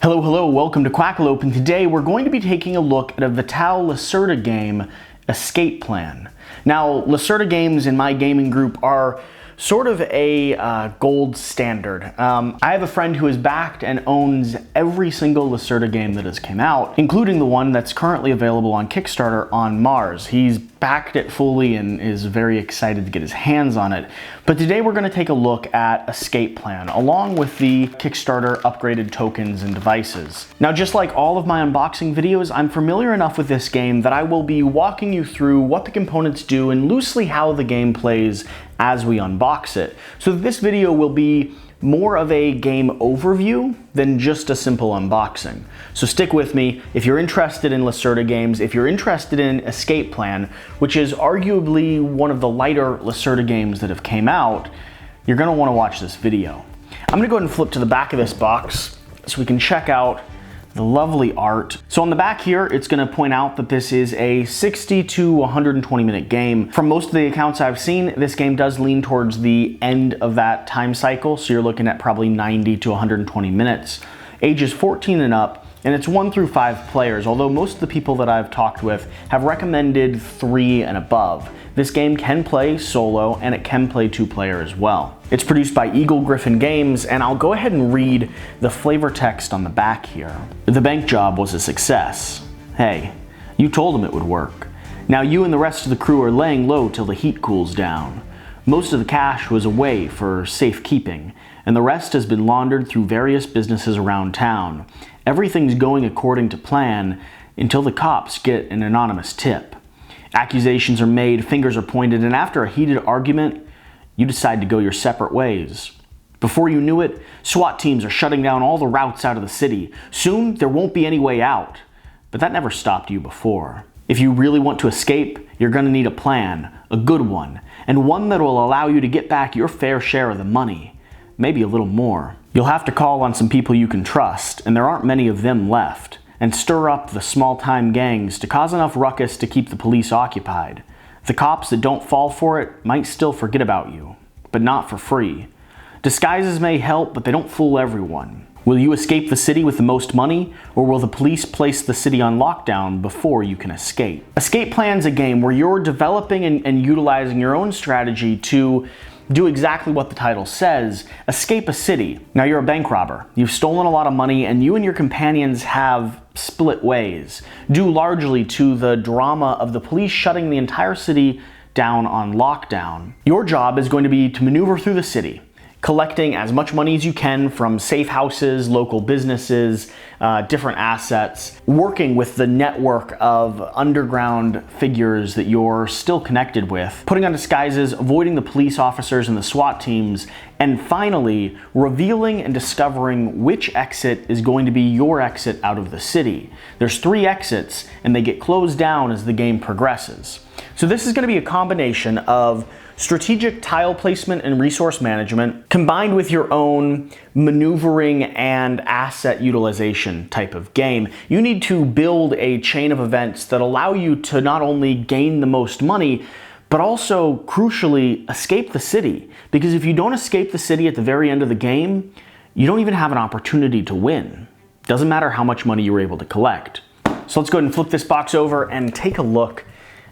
Hello, hello, welcome to Quackalope, and today we're going to be taking a look at a Vital Lacerda game, Escape Plan. Now, Lacerda games in my gaming group are sort of a gold standard. I have a friend who has backed and owns every single Lacerda game that has come out, including the one that's currently available on Kickstarter on Mars. He's backed it fully and is very excited to get his hands on it. But today we're going to take a look at Escape Plan, along with the Kickstarter upgraded tokens and devices. Now, just like all of my unboxing videos, I'm familiar enough with this game that I will be walking you through what the components do and loosely how the game plays as we unbox it. So this video will be more of a game overview than just a simple unboxing. So stick with me. If you're interested in Lacerda games, if you're interested in Escape Plan, which is arguably one of the lighter Lacerda games that have came out, you're gonna wanna watch this video. I'm gonna go ahead and flip to the back of this box so we can check out the lovely art. So on the back here, it's gonna point out that this is a 60 to 120 minute game. From most of the accounts I've seen, this game does lean towards the end of that time cycle, so you're looking at probably 90 to 120 minutes. Ages 14 and up, and it's 1 through 5 players, although most of the people that I've talked with have recommended 3 and above. This game can play solo, and it can play 2-player as well. It's produced by Eagle Gryphon Games, and I'll go ahead and read the flavor text on the back here. The bank job was a success. Hey, you told them it would work. Now you and the rest of the crew are laying low till the heat cools down. Most of the cash was away for safekeeping, and the rest has been laundered through various businesses around town. Everything's going according to plan until the cops get an anonymous tip. Accusations are made, fingers are pointed, and after a heated argument, you decide to go your separate ways. Before you knew it, SWAT teams are shutting down all the routes out of the city. Soon, there won't be any way out. But that never stopped you before. If you really want to escape, you're gonna need a plan, a good one, and one that will allow you to get back your fair share of the money, maybe a little more. You'll have to call on some people you can trust, and there aren't many of them left, and stir up the small-time gangs to cause enough ruckus to keep the police occupied. The cops that don't fall for it might still forget about you, but not for free. Disguises may help, but they don't fool everyone. Will you escape the city with the most money, or will the police place the city on lockdown before you can escape? Escape Plan's a game where you're developing and utilizing your own strategy to do exactly what the title says, escape a city. Now you're a bank robber. You've stolen a lot of money, and you and your companions have split ways, due largely to the drama of the police shutting the entire city down on lockdown. Your job is going to be to maneuver through the city, collecting as much money as you can from safe houses, local businesses, different assets, working with the network of underground figures that you're still connected with, putting on disguises, avoiding the police officers and the SWAT teams, and finally, revealing and discovering which exit is going to be your exit out of the city. There's 3 exits, and they get closed down as the game progresses. So this is going to be a combination of strategic tile placement and resource management combined with your own maneuvering and asset utilization type of game. You need to build a chain of events that allow you to not only gain the most money, but also, crucially, escape the city. Because if you don't escape the city at the very end of the game, you don't even have an opportunity to win. Doesn't matter how much money you were able to collect. So let's go ahead and flip this box over and take a look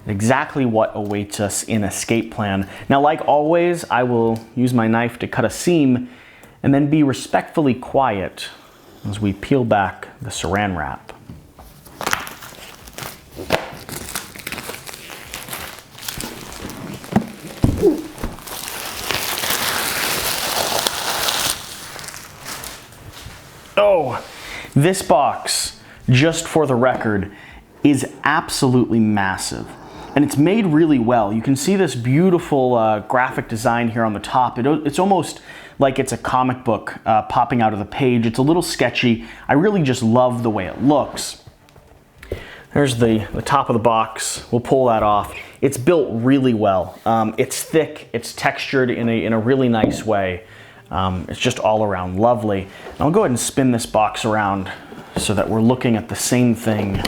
exactly what awaits us in Escape Plan. Now, like always, I will use my knife to cut a seam and then be respectfully quiet as we peel back the saran wrap. Oh, this box, just for the record, is absolutely massive. And it's made really well. You can see this beautiful graphic design here on the top. It's almost like it's a comic book popping out of the page. It's a little sketchy. I really just love the way it looks. There's the top of the box. We'll pull that off. It's built really well. It's thick, it's textured in a really nice way. It's just all around lovely. And I'll go ahead and spin this box around so that we're looking at the same thing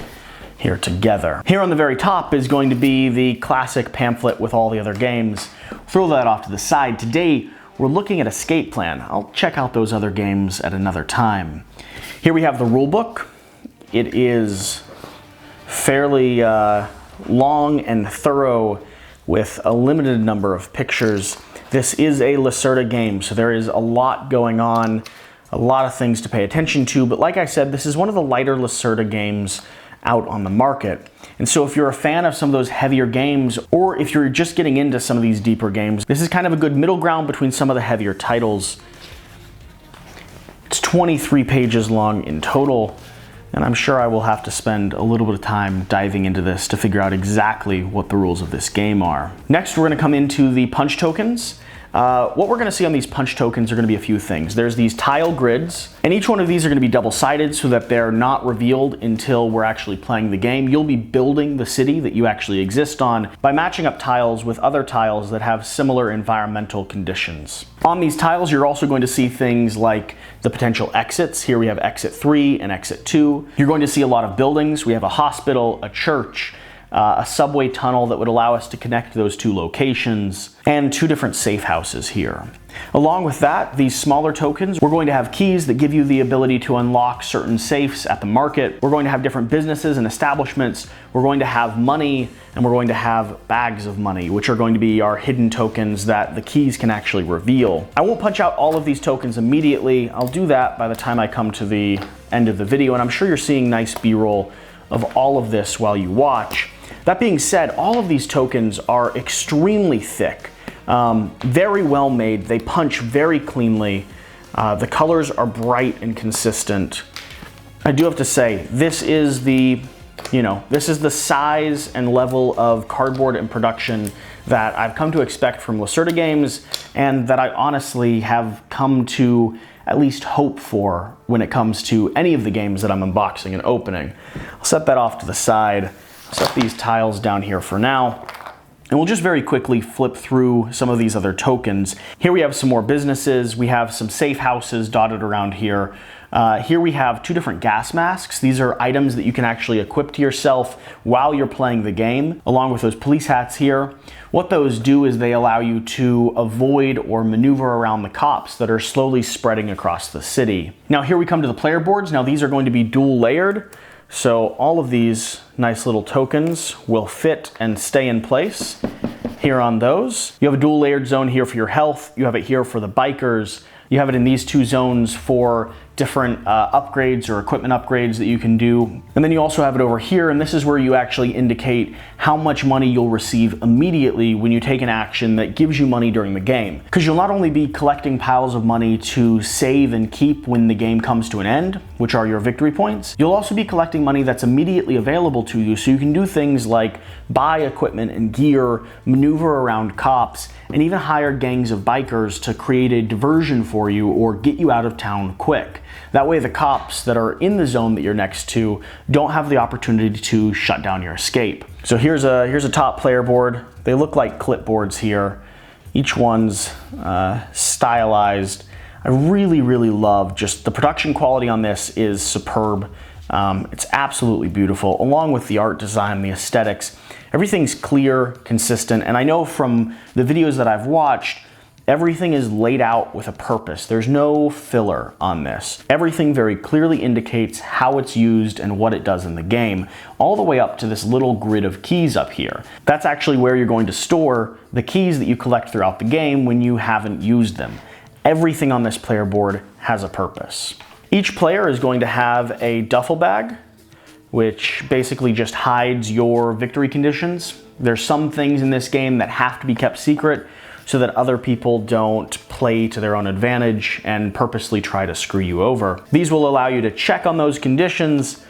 here together. Here on the very top is going to be the classic pamphlet with all the other games. Throw that off to the side. Today, we're looking at Escape Plan. I'll check out those other games at another time. Here we have the rule book. It is fairly long and thorough with a limited number of pictures. This is a Lacerda game, so there is a lot going on, a lot of things to pay attention to, but like I said, this is one of the lighter Lacerda games out on the market. And so if you're a fan of some of those heavier games, or if you're just getting into some of these deeper games, this is kind of a good middle ground between some of the heavier titles. It's 23 pages long in total, and I'm sure I will have to spend a little bit of time diving into this to figure out exactly what the rules of this game are. Next, we're going to come into the punch tokens. What we're going to see on these punch tokens are going to be a few things. There's these tile grids, and each one of these are going to be double-sided so that they're not revealed until we're actually playing the game. You'll be building the city that you actually exist on by matching up tiles with other tiles that have similar environmental conditions. On these tiles, you're also going to see things like the potential exits. Here we have exit 3 and exit 2. You're going to see a lot of buildings. We have a hospital, a church, a subway tunnel that would allow us to connect those two locations, and 2 different safe houses here. Along with that, these smaller tokens, we're going to have keys that give you the ability to unlock certain safes at the market. We're going to have different businesses and establishments. We're going to have money, and we're going to have bags of money, which are going to be our hidden tokens that the keys can actually reveal. I won't punch out all of these tokens immediately. I'll do that by the time I come to the end of the video, and I'm sure you're seeing nice B-roll of all of this while you watch. That being said, all of these tokens are extremely thick, very well made. They punch very cleanly. The colors are bright and consistent. I do have to say, this is the size and level of cardboard and production that I've come to expect from Lacerda games, and that I honestly have come to at least hope for when it comes to any of the games that I'm unboxing and opening. I'll set that off to the side. Set these tiles down here for now, and we'll just very quickly flip through some of these other tokens. Here we have some more businesses. We have some safe houses dotted around here. Here we have 2 different gas masks. These are items that you can actually equip to yourself while you're playing the game, along with those police hats here. What those do is they allow you to avoid or maneuver around the cops that are slowly spreading across the city. Now here we come to the player boards. Now these are going to be dual layered. So all of these nice little tokens will fit and stay in place here on those. You have a dual layered zone here for your health. You have it here for the bikers. You have it in these 2 zones for different upgrades or equipment upgrades that you can do. And then you also have it over here, and this is where you actually indicate how much money you'll receive immediately when you take an action that gives you money during the game. Because you'll not only be collecting piles of money to save and keep when the game comes to an end, which are your victory points, you'll also be collecting money that's immediately available to you, so you can do things like buy equipment and gear, maneuver around cops, and even hire gangs of bikers to create a diversion for you or get you out of town quick. That way the cops that are in the zone that you're next to don't have the opportunity to shut down your escape. So here's a top player board. They look like clipboards here. Each one's stylized. I really love just the production quality on this is superb. It's absolutely beautiful, along with the art design, the aesthetics. Everything's clear, consistent, and I know from the videos that I've watched, everything is laid out with a purpose. There's no filler on this. Everything very clearly indicates how it's used and what it does in the game, all the way up to this little grid of keys up here. That's actually where you're going to store the keys that you collect throughout the game when you haven't used them. Everything on this player board has a purpose. Each player is going to have a duffel bag, which basically just hides your victory conditions. There's some things in this game that have to be kept secret so that other people don't play to their own advantage and purposely try to screw you over. These will allow you to check on those conditions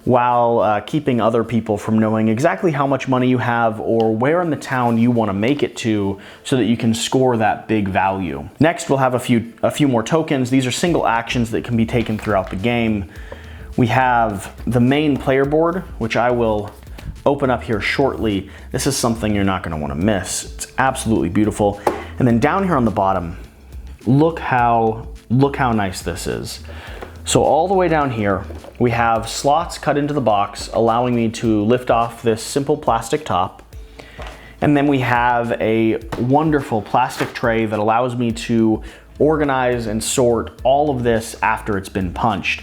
while keeping other people from knowing exactly how much money you have or where in the town you want to make it to so that you can score that big value. Next, we'll have a few more tokens. These are single actions that can be taken throughout the game. We have the main player board, which I will open up here shortly. This is something you're not going to want to miss. It's absolutely beautiful. And then down here on the bottom, look how nice this is. So all the way down here, we have slots cut into the box, allowing me to lift off this simple plastic top. And then we have a wonderful plastic tray that allows me to organize and sort all of this after it's been punched.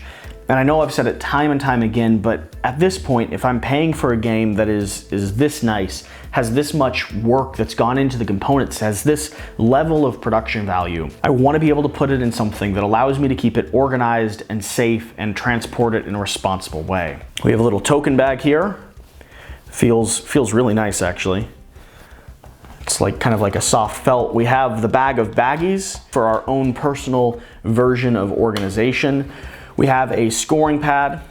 And I know I've said it time and time again, but at this point, if I'm paying for a game that is this nice, has this much work that's gone into the components, has this level of production value, I want to be able to put it in something that allows me to keep it organized and safe and transport it in a responsible way. We have a little token bag here. Feels really nice, actually. It's like kind of like a soft felt. We have the bag of baggies for our own personal version of organization. We have a scoring pad.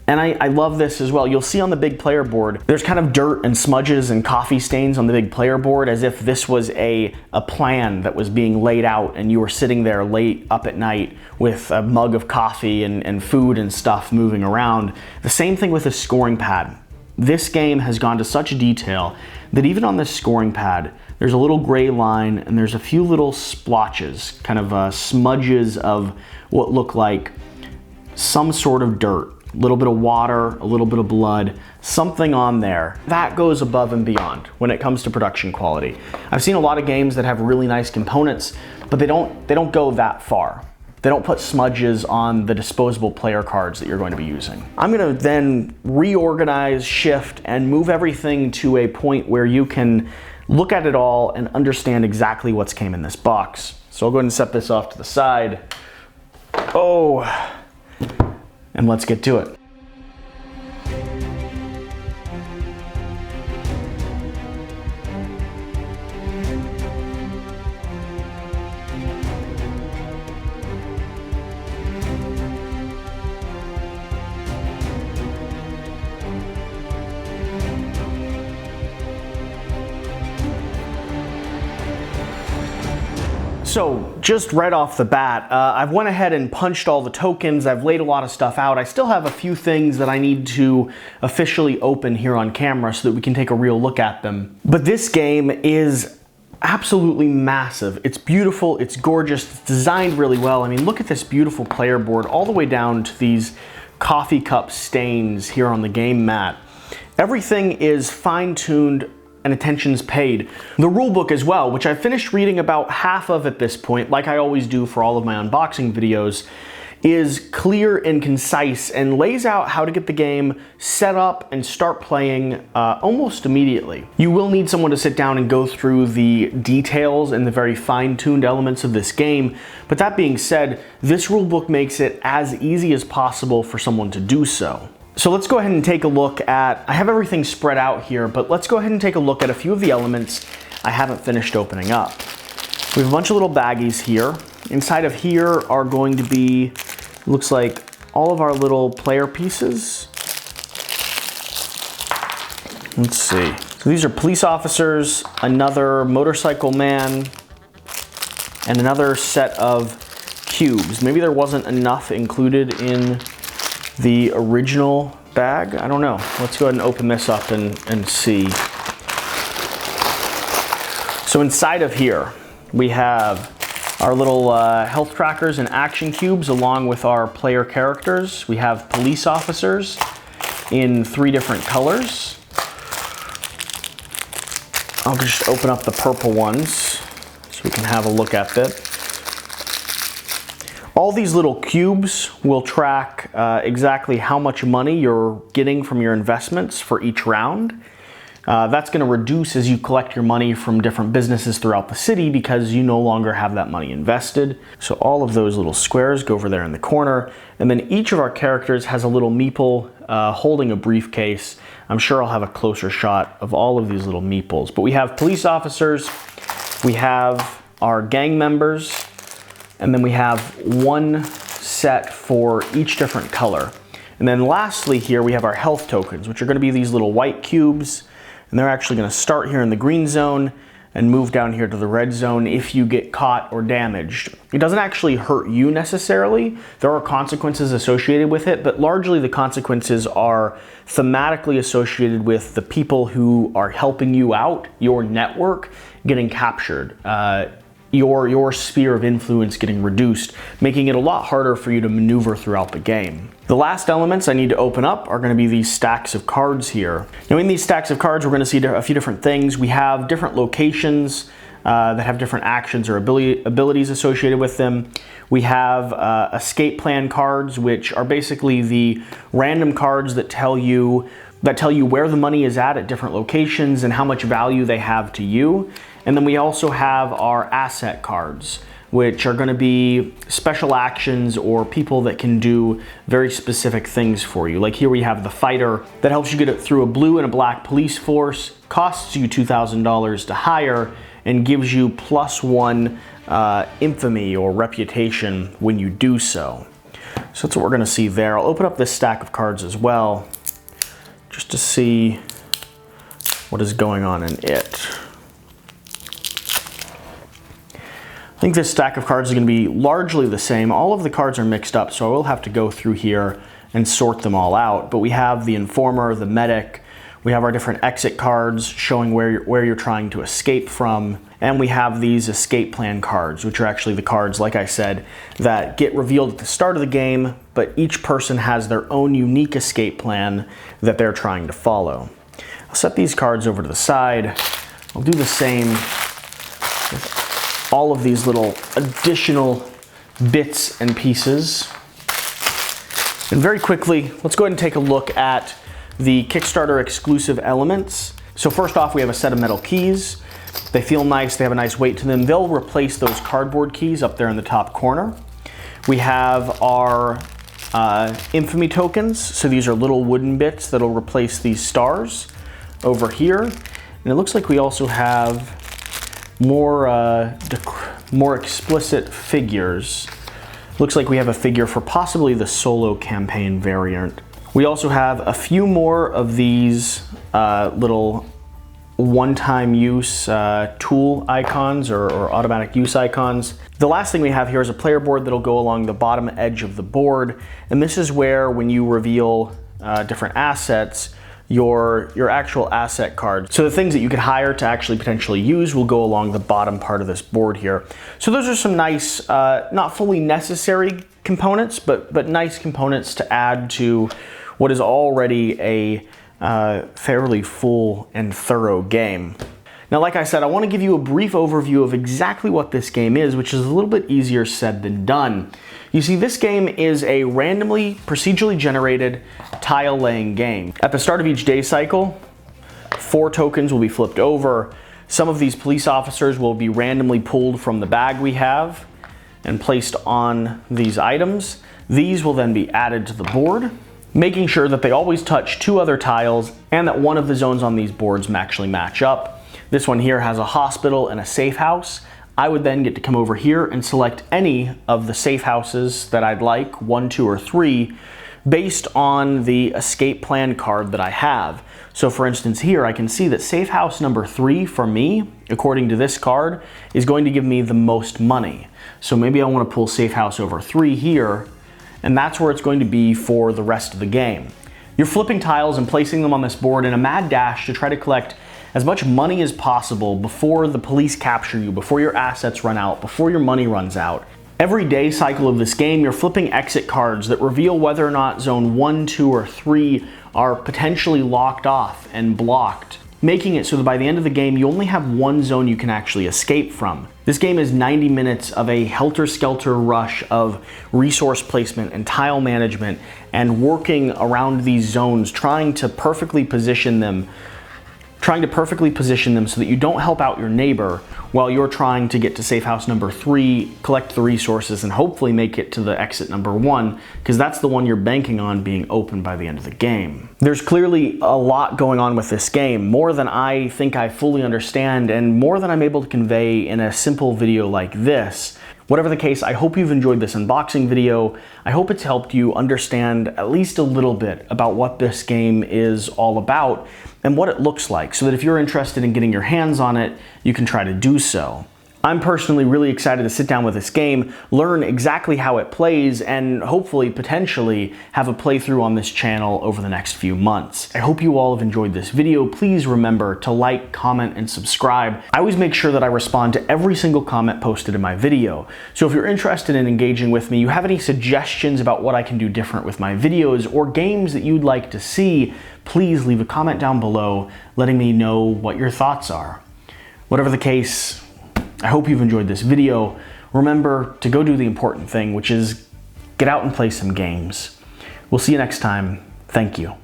And I love this as well. You'll see on the big player board, there's kind of dirt and smudges and coffee stains on the big player board, as if this was a plan that was being laid out and you were sitting there late up at night with a mug of coffee and food and stuff moving around. The same thing with the scoring pad. This game has gone to such detail that even on this scoring pad, there's a little gray line and there's a few little splotches, kind of smudges of what look like some sort of dirt, a little bit of water, a little bit of blood, something on there. That goes above and beyond when it comes to production quality. I've seen a lot of games that have really nice components, but they don't go that far. They don't put smudges on the disposable player cards that you're going to be using. I'm going to then reorganize, shift, and move everything to a point where you can look at it all and understand exactly what's came in this box. So I'll go ahead and set this off to the side. Oh, and let's get to it. So just right off the bat, I've went ahead and punched all the tokens. I've laid a lot of stuff out. I still have a few things that I need to officially open here on camera so that we can take a real look at them. But this game is absolutely massive. It's beautiful, it's gorgeous, it's designed really well. I mean, look at this beautiful player board all the way down to these coffee cup stains here on the game mat. Everything is fine-tuned and attention's paid. The rulebook as well, which I've finished reading about half of at this point, like I always do for all of my unboxing videos, is clear and concise and lays out how to get the game set up and start playing almost immediately. You will need someone to sit down and go through the details and the very fine-tuned elements of this game, but that being said, this rulebook makes it as easy as possible for someone to do so. So let's go ahead and take a look at, I have everything spread out here, but let's go ahead and take a look at a few of the elements I haven't finished opening up. We have a bunch of little baggies here. Inside of here are going to be, looks like all of our little player pieces. Let's see. So these are police officers, another motorcycle man, and another set of cubes. Maybe there wasn't enough included in the original bag. I don't know. Let's go ahead and open this up and see. So inside of here, we have our little health trackers and action cubes along with our player characters. We have police officers in 3 different colors. I'll just open up the purple ones so we can have a look at it. All these little cubes will track exactly how much money you're getting from your investments for each round. That's going to reduce as you collect your money from different businesses throughout the city because you no longer have that money invested. So all of those little squares go over there in the corner. And then each of our characters has a little meeple holding a briefcase. I'm sure I'll have a closer shot of all of these little meeples. But we have police officers, we have our gang members, and then we have one set for each different color. And then lastly here we have our health tokens, which are going to be these little white cubes, and they're actually going to start here in the green zone and move down here to the red zone if you get caught or damaged. It doesn't actually hurt you necessarily. There are consequences associated with it, but largely the consequences are thematically associated with the people who are helping you out, your network, getting captured. Your sphere of influence getting reduced, making it a lot harder for you to maneuver throughout the game. The last elements I need to open up are going to be these stacks of cards here. Now in these stacks of cards we're going to see a few different things. We have different locations that have different actions or abilities associated with them. We have escape plan cards, which are basically the random cards that tell you where the money is at different locations and how much value they have to you. And then we also have our asset cards, which are going to be special actions or people that can do very specific things for you. Like here we have the fighter that helps you get it through a blue and a black police force, costs you $2,000 to hire, and gives you +1 infamy or reputation when you do so. So that's what we're going to see there. I'll open up this stack of cards as well, just to see what is going on in it. I think this stack of cards is going to be largely the same. All of the cards are mixed up, so I will have to go through here and sort them all out. But we have the informer, the medic, we have our different exit cards showing where you're trying to escape from, and we have these escape plan cards, which are actually the cards, like I said, that get revealed at the start of the game, but each person has their own unique escape plan that they're trying to follow. I'll set these cards over to the side. I'll do the same with all of these little additional bits and pieces. And very quickly, let's go ahead and take a look at the Kickstarter exclusive elements. So first off, we have a set of metal keys. They feel nice, they have a nice weight to them. They'll replace those cardboard keys up there in the top corner. We have our infamy tokens. So these are little wooden bits that'll replace these stars over here. And it looks like we also have more explicit figures. Looks like we have a figure for possibly the solo campaign variant. We also have a few more of these little one-time use tool icons or automatic use icons. The last thing we have here is a player board that'll go along the bottom edge of the board, and this is where, when you reveal different assets, your actual asset card. So the things that you could hire to actually potentially use will go along the bottom part of this board here. So those are some nice, not fully necessary components, but nice components to add to what is already a fairly full and thorough game. Now, like I said, I want to give you a brief overview of exactly what this game is, which is a little bit easier said than done. You see, this game is a randomly, procedurally generated tile laying game. At the start of each day cycle, 4 tokens will be flipped over. Some of these police officers will be randomly pulled from the bag we have and placed on these items. These will then be added to the board, making sure that they always touch 2 other tiles and that one of the zones on these boards actually match up. This one here has a hospital and a safe house. I would then get to come over here and select any of the safe houses that I'd like, 1, 2, or 3, based on the escape plan card that I have. So for instance here, I can see that safe house number 3 for me, according to this card, is going to give me the most money. So maybe I want to pull safe house over 3 here, and that's where it's going to be for the rest of the game. You're flipping tiles and placing them on this board in a mad dash to try to collect as much money as possible before the police capture you, before your assets run out, before your money runs out. Every day cycle of this game, you're flipping exit cards that reveal whether or not zone 1, 2, or 3 are potentially locked off and blocked, making it so that by the end of the game, you only have 1 zone you can actually escape from. This game is 90 minutes of a helter-skelter rush of resource placement and tile management and working around these zones, trying to perfectly position them so that you don't help out your neighbor while you're trying to get to safe house number 3, collect the resources, and hopefully make it to the exit number 1, because that's the one you're banking on being open by the end of the game. There's clearly a lot going on with this game, more than I think I fully understand, and more than I'm able to convey in a simple video like this. Whatever the case, I hope you've enjoyed this unboxing video. I hope it's helped you understand at least a little bit about what this game is all about and what it looks like, so that if you're interested in getting your hands on it, you can try to do so. I'm personally really excited to sit down with this game, learn exactly how it plays, and hopefully, potentially, have a playthrough on this channel over the next few months. I hope you all have enjoyed this video. Please remember to like, comment, and subscribe. I always make sure that I respond to every single comment posted in my video. So if you're interested in engaging with me, you have any suggestions about what I can do different with my videos, or games that you'd like to see, please leave a comment down below letting me know what your thoughts are. Whatever the case, I hope you've enjoyed this video. remember to go do the important thing, which is get out and play some games. We'll see you next time. Thank you.